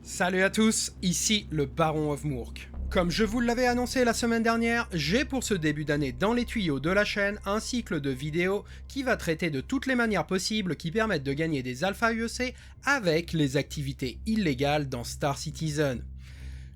Salut à tous, ici le Baron of Mourk. Comme je vous l'avais annoncé la semaine dernière, j'ai pour ce début d'année dans les tuyaux de la chaîne un cycle de vidéos qui va traiter de toutes les manières possibles qui permettent de gagner des alpha UEC avec les activités illégales dans Star Citizen.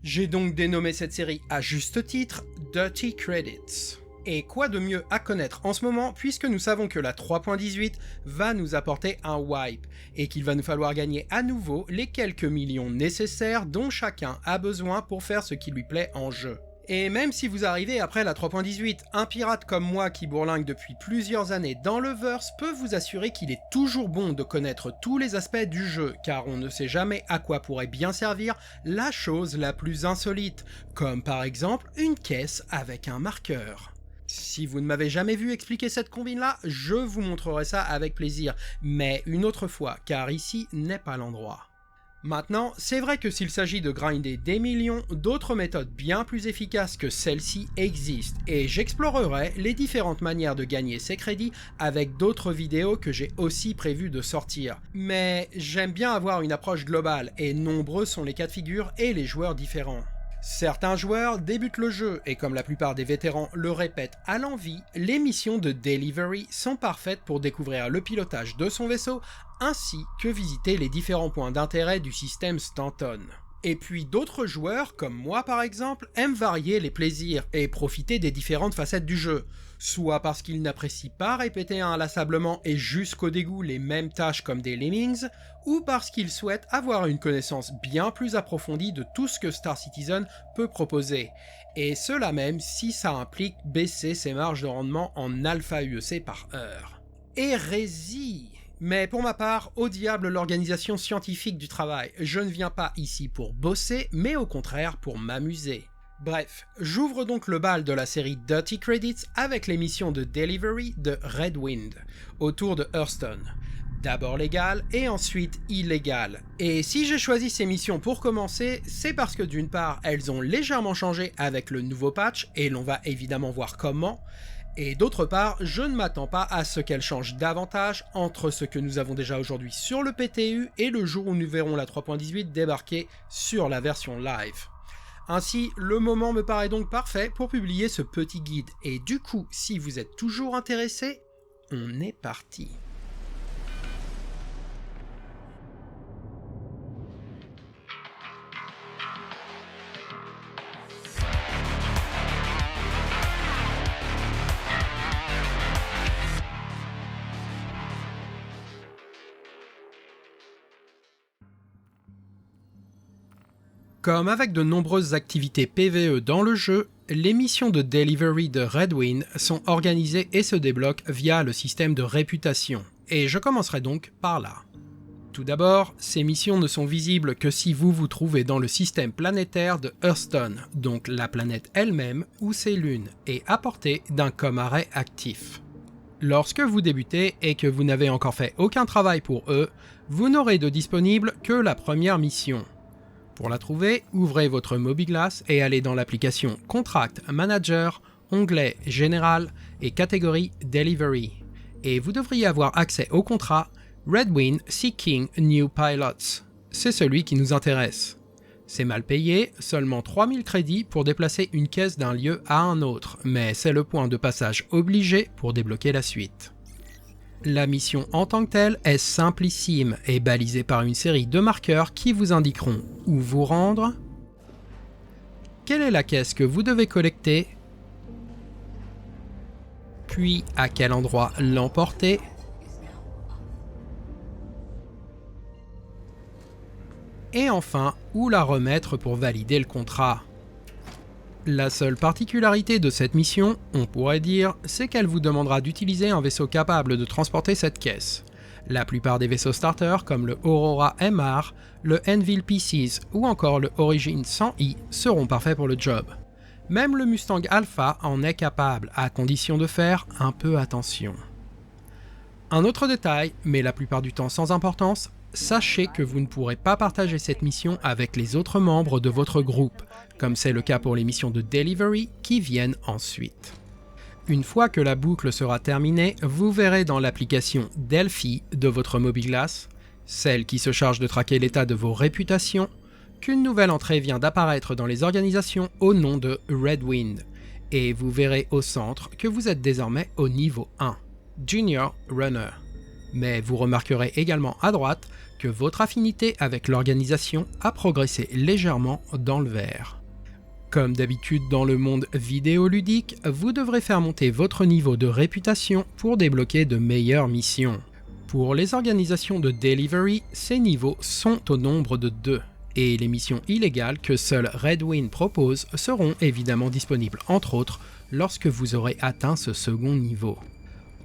J'ai donc dénommé cette série à juste titre Dirty Credits. Et quoi de mieux à connaître en ce moment puisque nous savons que la 3.18 va nous apporter un wipe et qu'il va nous falloir gagner à nouveau les quelques millions nécessaires dont chacun a besoin pour faire ce qui lui plaît en jeu. Et même si vous arrivez après la 3.18, un pirate comme moi qui bourlingue depuis plusieurs années dans le verse peut vous assurer qu'il est toujours bon de connaître tous les aspects du jeu car on ne sait jamais à quoi pourrait bien servir la chose la plus insolite, comme par exemple une caisse avec un marqueur. Si vous ne m'avez jamais vu expliquer cette combine-là, je vous montrerai ça avec plaisir, mais une autre fois, car ici n'est pas l'endroit. Maintenant, c'est vrai que s'il s'agit de grinder des millions, d'autres méthodes bien plus efficaces que celle-ci existent, et j'explorerai les différentes manières de gagner ces crédits avec d'autres vidéos que j'ai aussi prévu de sortir. Mais j'aime bien avoir une approche globale, et nombreux sont les cas de figure et les joueurs différents. Certains joueurs débutent le jeu et comme la plupart des vétérans le répètent à l'envi, les missions de Delivery sont parfaites pour découvrir le pilotage de son vaisseau ainsi que visiter les différents points d'intérêt du système Stanton. Et puis d'autres joueurs, comme moi par exemple, aiment varier les plaisirs et profiter des différentes facettes du jeu, soit parce qu'ils n'apprécient pas répéter inlassablement et jusqu'au dégoût les mêmes tâches comme des lemmings, ou parce qu'ils souhaitent avoir une connaissance bien plus approfondie de tout ce que Star Citizen peut proposer, et cela même si ça implique baisser ses marges de rendement en alpha UEC par heure. Hérésie! Mais pour ma part, au diable l'organisation scientifique du travail, je ne viens pas ici pour bosser, mais au contraire pour m'amuser. Bref, j'ouvre donc le bal de la série Dirty Credits avec les missions de Delivery de Red Wind, autour de Hurston. D'abord légales et ensuite illégales. Et si j'ai choisi ces missions pour commencer, c'est parce que d'une part, elles ont légèrement changé avec le nouveau patch, et l'on va évidemment voir comment, et d'autre part, je ne m'attends pas à ce qu'elle change davantage entre ce que nous avons déjà aujourd'hui sur le PTU et le jour où nous verrons la 3.18 débarquer sur la version live. Ainsi, le moment me paraît donc parfait pour publier ce petit guide, et du coup, si vous êtes toujours intéressé, on est parti. Comme avec de nombreuses activités PvE dans le jeu, les missions de Delivery de Red Wind sont organisées et se débloquent via le système de réputation, et je commencerai donc par là. Tout d'abord, ces missions ne sont visibles que si vous vous trouvez dans le système planétaire de Hurston, donc la planète elle-même ou ses lunes, et à portée d'un com-arrêt actif. Lorsque vous débutez et que vous n'avez encore fait aucun travail pour eux, vous n'aurez de disponible que la première mission. Pour la trouver, ouvrez votre Mobiglass et allez dans l'application Contract Manager, onglet Général et catégorie Delivery. Et vous devriez avoir accès au contrat Red Wind Seeking New Pilots. C'est celui qui nous intéresse. C'est mal payé, seulement 3000 crédits pour déplacer une caisse d'un lieu à un autre, mais c'est le point de passage obligé pour débloquer la suite. La mission en tant que telle est simplissime et balisée par une série de marqueurs qui vous indiqueront où vous rendre, quelle est la caisse que vous devez collecter, puis à quel endroit l'emporter, et enfin où la remettre pour valider le contrat. La seule particularité de cette mission, on pourrait dire, c'est qu'elle vous demandera d'utiliser un vaisseau capable de transporter cette caisse. La plupart des vaisseaux starters comme le Aurora MR, le Envil Pieces ou encore le Origin 100i seront parfaits pour le job. Même le Mustang Alpha en est capable, à condition de faire un peu attention. Un autre détail, mais la plupart du temps sans importance, sachez que vous ne pourrez pas partager cette mission avec les autres membres de votre groupe, comme c'est le cas pour les missions de Delivery qui viennent ensuite. Une fois que la boucle sera terminée, vous verrez dans l'application Delphi de votre Mobiglass, celle qui se charge de traquer l'état de vos réputations, qu'une nouvelle entrée vient d'apparaître dans les organisations au nom de Redwind. Et vous verrez au centre que vous êtes désormais au niveau 1, Junior Runner. Mais vous remarquerez également à droite que votre affinité avec l'organisation a progressé légèrement dans le vert. Comme d'habitude dans le monde vidéoludique, vous devrez faire monter votre niveau de réputation pour débloquer de meilleures missions. Pour les organisations de delivery, ces niveaux sont au nombre de 2, et les missions illégales que seul Redwind propose seront évidemment disponibles entre autres lorsque vous aurez atteint ce second niveau.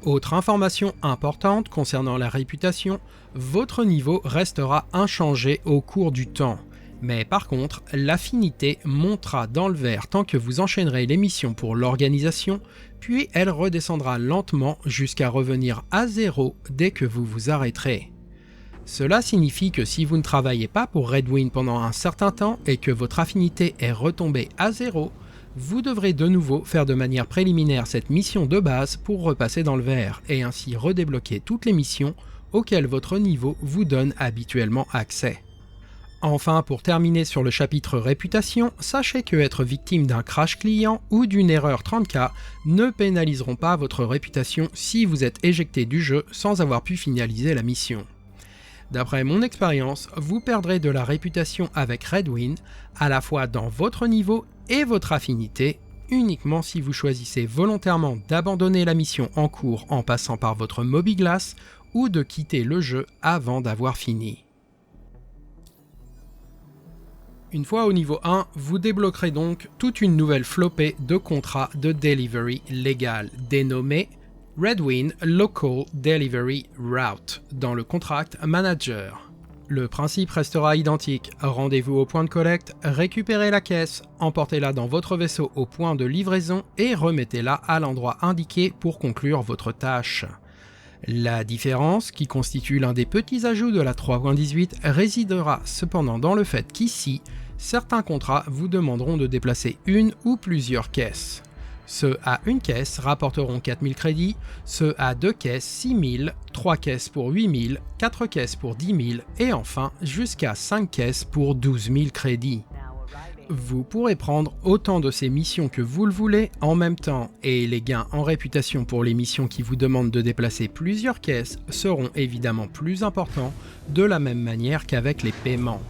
Autre information importante concernant la réputation, votre niveau restera inchangé au cours du temps. Mais par contre, l'affinité montera dans le vert tant que vous enchaînerez les missions pour l'organisation, puis elle redescendra lentement jusqu'à revenir à 0 dès que vous vous arrêterez. Cela signifie que si vous ne travaillez pas pour Redwind pendant un certain temps et que votre affinité est retombée à 0, vous devrez de nouveau faire de manière préliminaire cette mission de base pour repasser dans le vert et ainsi redébloquer toutes les missions auxquelles votre niveau vous donne habituellement accès. Enfin, pour terminer sur le chapitre réputation, sachez que être victime d'un crash client ou d'une erreur 30K ne pénaliseront pas votre réputation si vous êtes éjecté du jeu sans avoir pu finaliser la mission. D'après mon expérience, vous perdrez de la réputation avec Redwind, à la fois dans votre niveau et votre affinité, uniquement si vous choisissez volontairement d'abandonner la mission en cours en passant par votre Mobiglass ou de quitter le jeu avant d'avoir fini. Une fois au niveau 1, vous débloquerez donc toute une nouvelle flopée de contrats de delivery légal dénommés Redwind Local Delivery Route dans le Contract Manager. Le principe restera identique, rendez-vous au point de collecte, récupérez la caisse, emportez-la dans votre vaisseau au point de livraison et remettez-la à l'endroit indiqué pour conclure votre tâche. La différence, qui constitue l'un des petits ajouts de la 3.18, résidera cependant dans le fait qu'ici, certains contrats vous demanderont de déplacer une ou plusieurs caisses. Ceux à une caisse rapporteront 4000 crédits, ceux à 2 caisses 6000, 3 caisses pour 8000, 4 caisses pour 10 000 et enfin jusqu'à 5 caisses pour 12 000 crédits. Vous pourrez prendre autant de ces missions que vous le voulez en même temps et les gains en réputation pour les missions qui vous demandent de déplacer plusieurs caisses seront évidemment plus importants de la même manière qu'avec les paiements.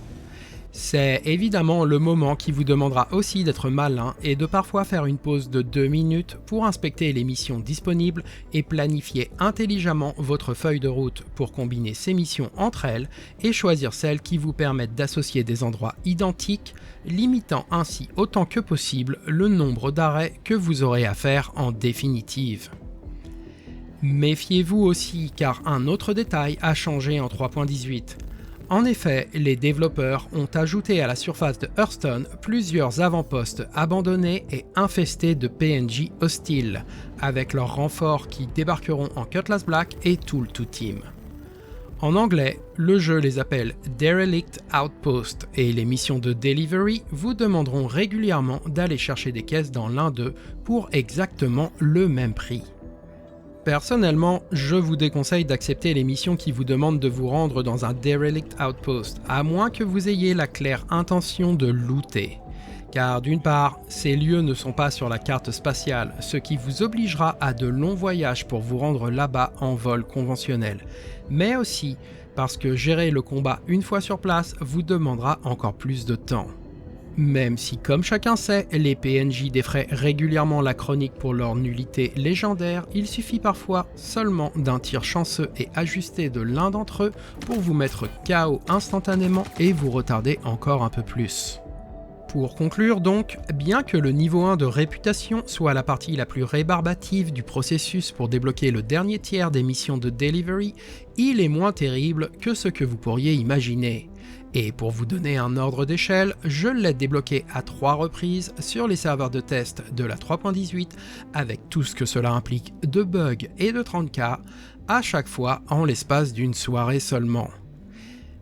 C'est évidemment le moment qui vous demandera aussi d'être malin et de parfois faire une pause de 2 minutes pour inspecter les missions disponibles et planifier intelligemment votre feuille de route pour combiner ces missions entre elles et choisir celles qui vous permettent d'associer des endroits identiques, limitant ainsi autant que possible le nombre d'arrêts que vous aurez à faire en définitive. Méfiez-vous aussi car un autre détail a changé en 3.18. En effet, les développeurs ont ajouté à la surface de Hearthstone plusieurs avant-postes abandonnés et infestés de PNJ hostiles, avec leurs renforts qui débarqueront en Cutlass Black et Tool to Team. En anglais, le jeu les appelle Derelict Outpost et les missions de delivery vous demanderont régulièrement d'aller chercher des caisses dans l'un d'eux pour exactement le même prix. Personnellement, je vous déconseille d'accepter les missions qui vous demandent de vous rendre dans un Derelict Outpost, à moins que vous ayez la claire intention de looter. Car d'une part, ces lieux ne sont pas sur la carte spatiale, ce qui vous obligera à de longs voyages pour vous rendre là-bas en vol conventionnel, mais aussi parce que gérer le combat une fois sur place vous demandera encore plus de temps. Même si, comme chacun sait, les PNJ défraient régulièrement la chronique pour leur nullité légendaire, il suffit parfois seulement d'un tir chanceux et ajusté de l'un d'entre eux pour vous mettre KO instantanément et vous retarder encore un peu plus. Pour conclure donc, bien que le niveau 1 de réputation soit la partie la plus rébarbative du processus pour débloquer le dernier tiers des missions de delivery, il est moins terrible que ce que vous pourriez imaginer. Et pour vous donner un ordre d'échelle, je l'ai débloqué à 3 reprises sur les serveurs de test de la 3.18 avec tout ce que cela implique de bugs et de 30K, à chaque fois en l'espace d'une soirée seulement.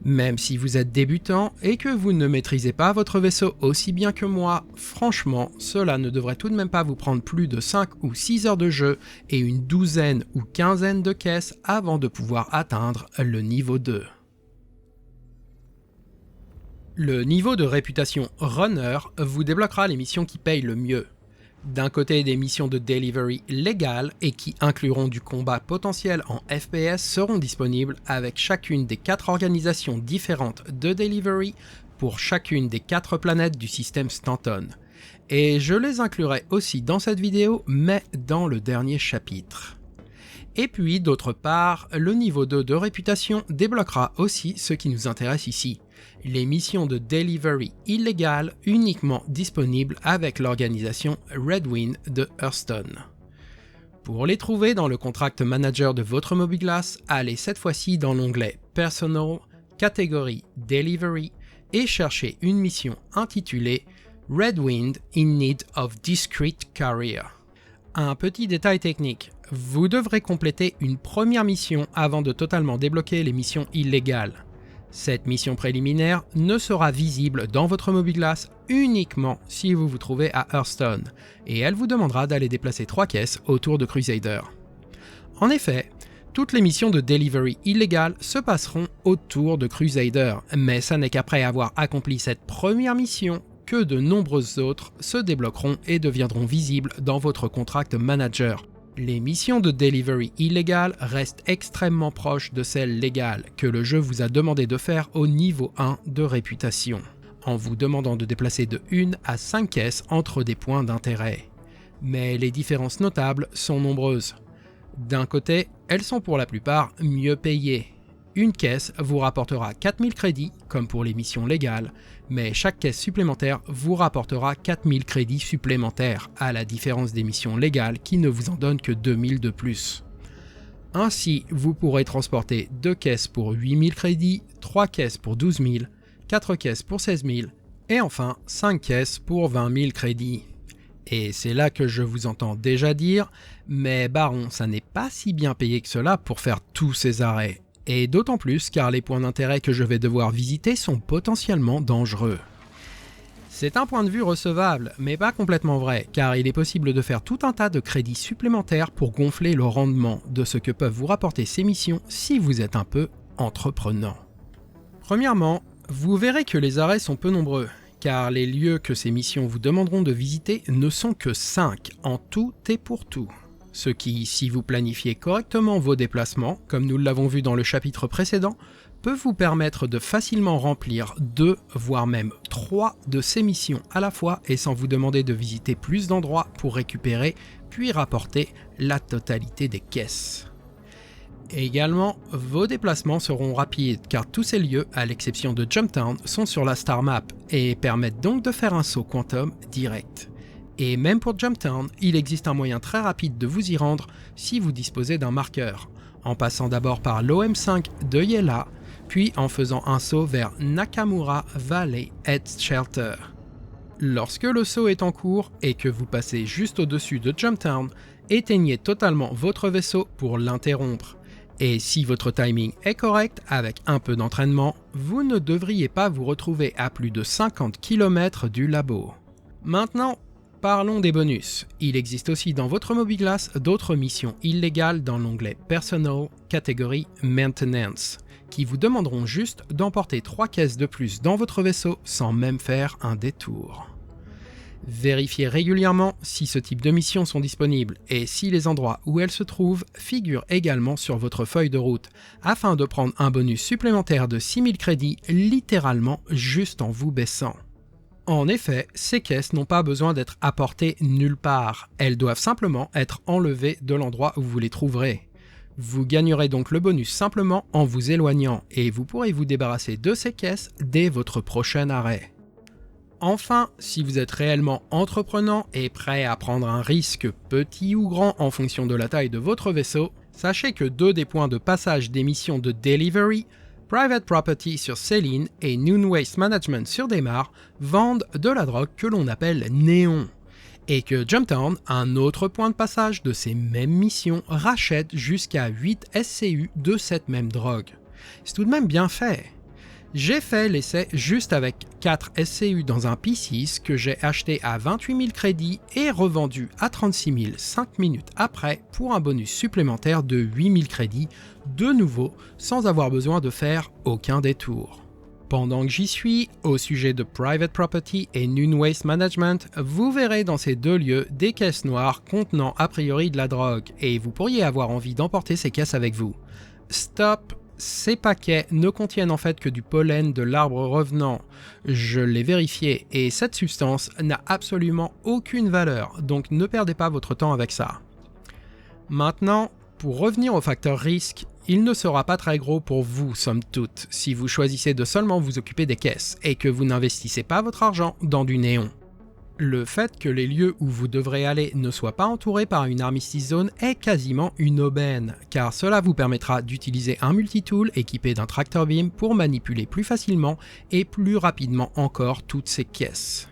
Même si vous êtes débutant et que vous ne maîtrisez pas votre vaisseau aussi bien que moi, franchement, cela ne devrait tout de même pas vous prendre plus de 5 ou 6 heures de jeu et une douzaine ou quinzaine de caisses avant de pouvoir atteindre le niveau 2. Le niveau de réputation Runner vous débloquera les missions qui payent le mieux. D'un côté, des missions de delivery légales et qui incluront du combat potentiel en FPS seront disponibles avec chacune des 4 organisations différentes de delivery pour chacune des 4 planètes du système Stanton. Et je les inclurai aussi dans cette vidéo, mais dans le dernier chapitre. Et puis, d'autre part, le niveau 2 de réputation débloquera aussi ce qui nous intéresse ici, les missions de delivery illégales uniquement disponibles avec l'organisation Red Wind de Hearthstone. Pour les trouver dans le Contract Manager de votre Mobiglast, allez cette fois-ci dans l'onglet Personal, catégorie Delivery et cherchez une mission intitulée Red Wind in Need of Discrete Career. Un petit détail technique, vous devrez compléter une première mission avant de totalement débloquer les missions illégales. Cette mission préliminaire ne sera visible dans votre Mobiglast uniquement si vous vous trouvez à Hearthstone, et elle vous demandera d'aller déplacer 3 caisses autour de Crusader. En effet, toutes les missions de delivery illégales se passeront autour de Crusader, mais ça n'est qu'après avoir accompli cette première mission que de nombreuses autres se débloqueront et deviendront visibles dans votre Contract Manager. Les missions de delivery illégales restent extrêmement proches de celles légales que le jeu vous a demandé de faire au niveau 1 de réputation, en vous demandant de déplacer de 1 à 5 caisses entre des points d'intérêt. Mais les différences notables sont nombreuses. D'un côté, elles sont pour la plupart mieux payées. Une caisse vous rapportera 4000 crédits, comme pour les missions légales, mais chaque caisse supplémentaire vous rapportera 4000 crédits supplémentaires, à la différence des missions légales qui ne vous en donnent que 2000 de plus. Ainsi, vous pourrez transporter 2 caisses pour 8000 crédits, 3 caisses pour 12 000, 4 caisses pour 16 000, et enfin 5 caisses pour 20 000 crédits. Et c'est là que je vous entends déjà dire, mais Baron, ça n'est pas si bien payé que cela pour faire tous ces arrêts. Et d'autant plus car les points d'intérêt que je vais devoir visiter sont potentiellement dangereux. C'est un point de vue recevable, mais pas complètement vrai, car il est possible de faire tout un tas de crédits supplémentaires pour gonfler le rendement de ce que peuvent vous rapporter ces missions si vous êtes un peu entreprenant. Premièrement, vous verrez que les arrêts sont peu nombreux, car les lieux que ces missions vous demanderont de visiter ne sont que 5 en tout et pour tout. Ce qui, si vous planifiez correctement vos déplacements, comme nous l'avons vu dans le chapitre précédent, peut vous permettre de facilement remplir 2, voire même 3 de ces missions à la fois et sans vous demander de visiter plus d'endroits pour récupérer puis rapporter la totalité des caisses. Également, vos déplacements seront rapides car tous ces lieux, à l'exception de Jumptown, sont sur la Star Map et permettent donc de faire un saut Quantum direct. Et même pour Jumptown, il existe un moyen très rapide de vous y rendre si vous disposez d'un marqueur, en passant d'abord par l'OM5 de Yela, puis en faisant un saut vers Nakamura Valley Head Shelter. Lorsque le saut est en cours et que vous passez juste au-dessus de Jumptown, éteignez totalement votre vaisseau pour l'interrompre. Et si votre timing est correct, avec un peu d'entraînement, vous ne devriez pas vous retrouver à plus de 50 km du labo. Maintenant, parlons des bonus. Il existe aussi dans votre Mobiglast d'autres missions illégales dans l'onglet Personal, catégorie Maintenance, qui vous demanderont juste d'emporter 3 caisses de plus dans votre vaisseau sans même faire un détour. Vérifiez régulièrement si ce type de missions sont disponibles et si les endroits où elles se trouvent figurent également sur votre feuille de route, afin de prendre un bonus supplémentaire de 6000 crédits littéralement juste en vous baissant. En effet, ces caisses n'ont pas besoin d'être apportées nulle part, elles doivent simplement être enlevées de l'endroit où vous les trouverez. Vous gagnerez donc le bonus simplement en vous éloignant et vous pourrez vous débarrasser de ces caisses dès votre prochain arrêt. Enfin, si vous êtes réellement entreprenant et prêt à prendre un risque petit ou grand en fonction de la taille de votre vaisseau, sachez que 2 des points de passage des missions de Delivery, Private Property sur Céline et Noon Waste Management sur Daymar vendent de la drogue que l'on appelle Néon. Et que Jumptown, un autre point de passage de ces mêmes missions, rachète jusqu'à 8 SCU de cette même drogue. C'est tout de même bien fait. J'ai fait l'essai juste avec 4 SCU dans un P6 que j'ai acheté à 28 000 crédits et revendu à 36 000 5 minutes après pour un bonus supplémentaire de 8 000 crédits, de nouveau sans avoir besoin de faire aucun détour. Pendant que j'y suis, au sujet de Private Property et Noon Waste Management, vous verrez dans ces deux lieux des caisses noires contenant a priori de la drogue, et vous pourriez avoir envie d'emporter ces caisses avec vous. Stop! Ces paquets ne contiennent en fait que du pollen de l'arbre revenant. Je l'ai vérifié et cette substance n'a absolument aucune valeur, donc ne perdez pas votre temps avec ça. Maintenant, pour revenir au facteur risque, il ne sera pas très gros pour vous, somme toute, si vous choisissez de seulement vous occuper des caisses et que vous n'investissez pas votre argent dans du néon. Le fait que les lieux où vous devrez aller ne soient pas entourés par une armistice zone est quasiment une aubaine, car cela vous permettra d'utiliser un multitool équipé d'un tractor beam pour manipuler plus facilement et plus rapidement encore toutes ces caisses.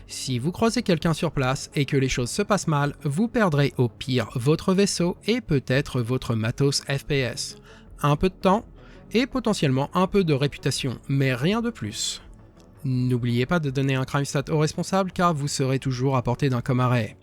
Si vous croisez quelqu'un sur place et que les choses se passent mal, vous perdrez au pire votre vaisseau et peut-être votre matos FPS. Un peu de temps et potentiellement un peu de réputation, mais rien de plus. N'oubliez pas de donner un crime stat au responsable car vous serez toujours à portée d'un com arrêt.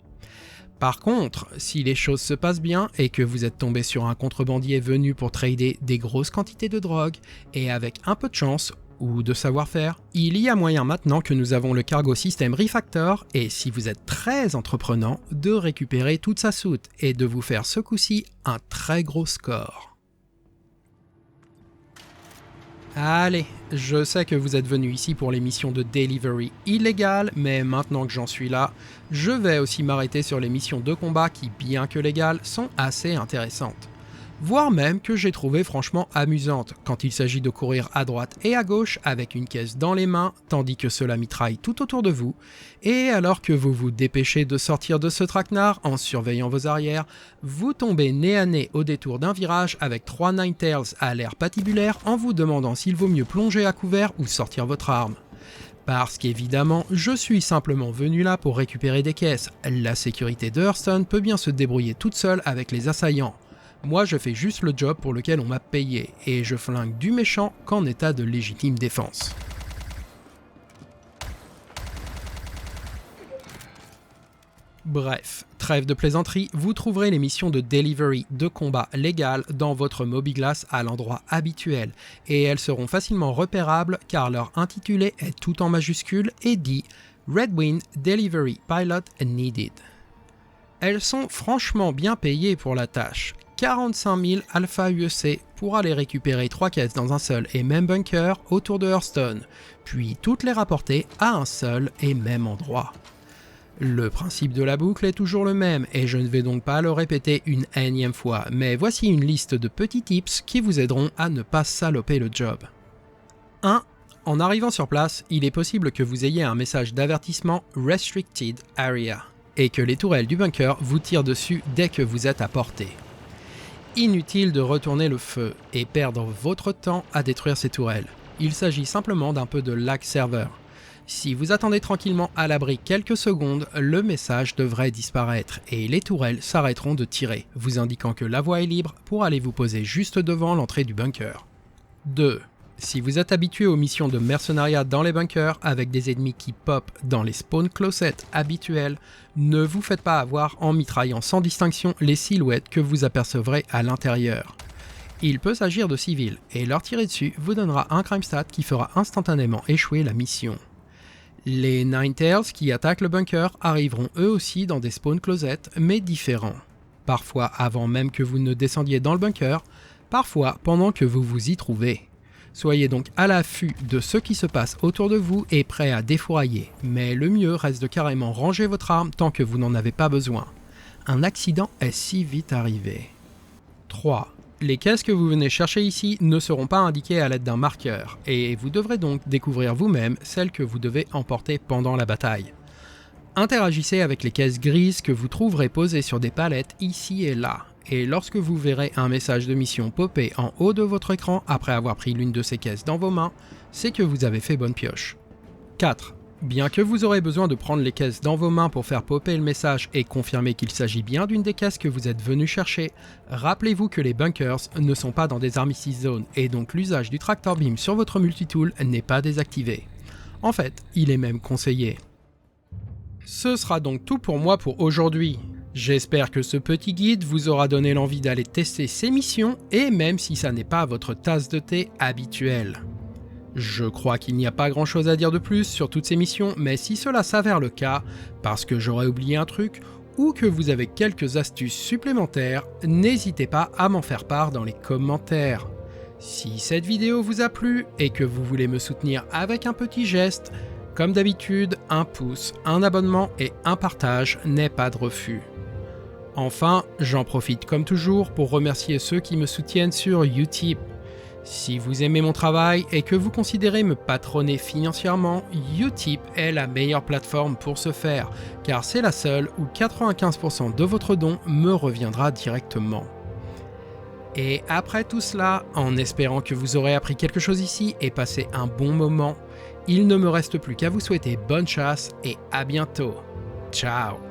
Par contre, si les choses se passent bien et que vous êtes tombé sur un contrebandier venu pour trader des grosses quantités de drogue, et avec un peu de chance ou de savoir-faire, il y a moyen maintenant que nous avons le cargo system Refactor, et si vous êtes très entreprenant, de récupérer toute sa soute et de vous faire ce coup-ci un très gros score. Allez, je sais que vous êtes venu ici pour les missions de delivery illégales, mais maintenant que j'en suis là, je vais aussi m'arrêter sur les missions de combat qui, bien que légales, sont assez intéressantes. Voire même que j'ai trouvé franchement amusantes, quand il s'agit de courir à droite et à gauche avec une caisse dans les mains, tandis que cela mitraille tout autour de vous, et alors que vous vous dépêchez de sortir de ce traquenard en surveillant vos arrières, vous tombez nez à nez au détour d'un virage avec 3 Ninetales à l'air patibulaire en vous demandant s'il vaut mieux plonger à couvert ou sortir votre arme. Parce qu'évidemment, je suis simplement venu là pour récupérer des caisses, la sécurité de Hearthstone peut bien se débrouiller toute seule avec les assaillants. Moi, je fais juste le job pour lequel on m'a payé, et je flingue du méchant qu'en état de légitime défense. Bref, trêve de plaisanterie, vous trouverez les missions de delivery de combat légal dans votre Mobiglass à l'endroit habituel, et elles seront facilement repérables car leur intitulé est tout en majuscule et dit « Red Wind Delivery Pilot Needed ». Elles sont franchement bien payées pour la tâche. 45 000 Alpha UEC pour aller récupérer 3 caisses dans un seul et même bunker autour de Hearthstone, puis toutes les rapporter à un seul et même endroit. Le principe de la boucle est toujours le même et je ne vais donc pas le répéter une énième fois, mais voici une liste de petits tips qui vous aideront à ne pas saloper le job. 1. En arrivant sur place, il est possible que vous ayez un message d'avertissement Restricted Area et que les tourelles du bunker vous tirent dessus dès que vous êtes à portée. Inutile de retourner le feu et perdre votre temps à détruire ces tourelles. Il s'agit simplement d'un peu de lag server. Si vous attendez tranquillement à l'abri quelques secondes, le message devrait disparaître et les tourelles s'arrêteront de tirer, vous indiquant que la voie est libre pour aller vous poser juste devant l'entrée du bunker. 2. Si vous êtes habitué aux missions de mercenariat dans les bunkers avec des ennemis qui pop dans les spawn closets habituels, ne vous faites pas avoir en mitraillant sans distinction les silhouettes que vous apercevrez à l'intérieur. Il peut s'agir de civils et leur tirer dessus vous donnera un crime stat qui fera instantanément échouer la mission. Les Ninetales qui attaquent le bunker arriveront eux aussi dans des spawn closets mais différents. Parfois avant même que vous ne descendiez dans le bunker, parfois pendant que vous vous y trouvez. Soyez donc à l'affût de ce qui se passe autour de vous et prêt à défourailler, mais le mieux reste de carrément ranger votre arme tant que vous n'en avez pas besoin. Un accident est si vite arrivé. 3. Les caisses que vous venez chercher ici ne seront pas indiquées à l'aide d'un marqueur, et vous devrez donc découvrir vous-même celles que vous devez emporter pendant la bataille. Interagissez avec les caisses grises que vous trouverez posées sur des palettes ici et là. Et lorsque vous verrez un message de mission popper en haut de votre écran après avoir pris l'une de ces caisses dans vos mains, c'est que vous avez fait bonne pioche. 4. Bien que vous aurez besoin de prendre les caisses dans vos mains pour faire popper le message et confirmer qu'il s'agit bien d'une des caisses que vous êtes venu chercher, rappelez-vous que les bunkers ne sont pas dans des armistice zones et donc l'usage du tractor beam sur votre multitool n'est pas désactivé. En fait, il est même conseillé. Ce sera donc tout pour moi pour aujourd'hui. J'espère que ce petit guide vous aura donné l'envie d'aller tester ces missions et même si ça n'est pas votre tasse de thé habituelle. Je crois qu'il n'y a pas grand chose à dire de plus sur toutes ces missions, mais si cela s'avère le cas, parce que j'aurais oublié un truc, ou que vous avez quelques astuces supplémentaires, n'hésitez pas à m'en faire part dans les commentaires. Si cette vidéo vous a plu et que vous voulez me soutenir avec un petit geste, comme d'habitude, un pouce, un abonnement et un partage n'est pas de refus. Enfin, j'en profite comme toujours pour remercier ceux qui me soutiennent sur Utip. Si vous aimez mon travail et que vous considérez me patronner financièrement, Utip est la meilleure plateforme pour ce faire, car c'est la seule où 95% de votre don me reviendra directement. Et après tout cela, en espérant que vous aurez appris quelque chose ici et passé un bon moment, il ne me reste plus qu'à vous souhaiter bonne chasse et à bientôt. Ciao!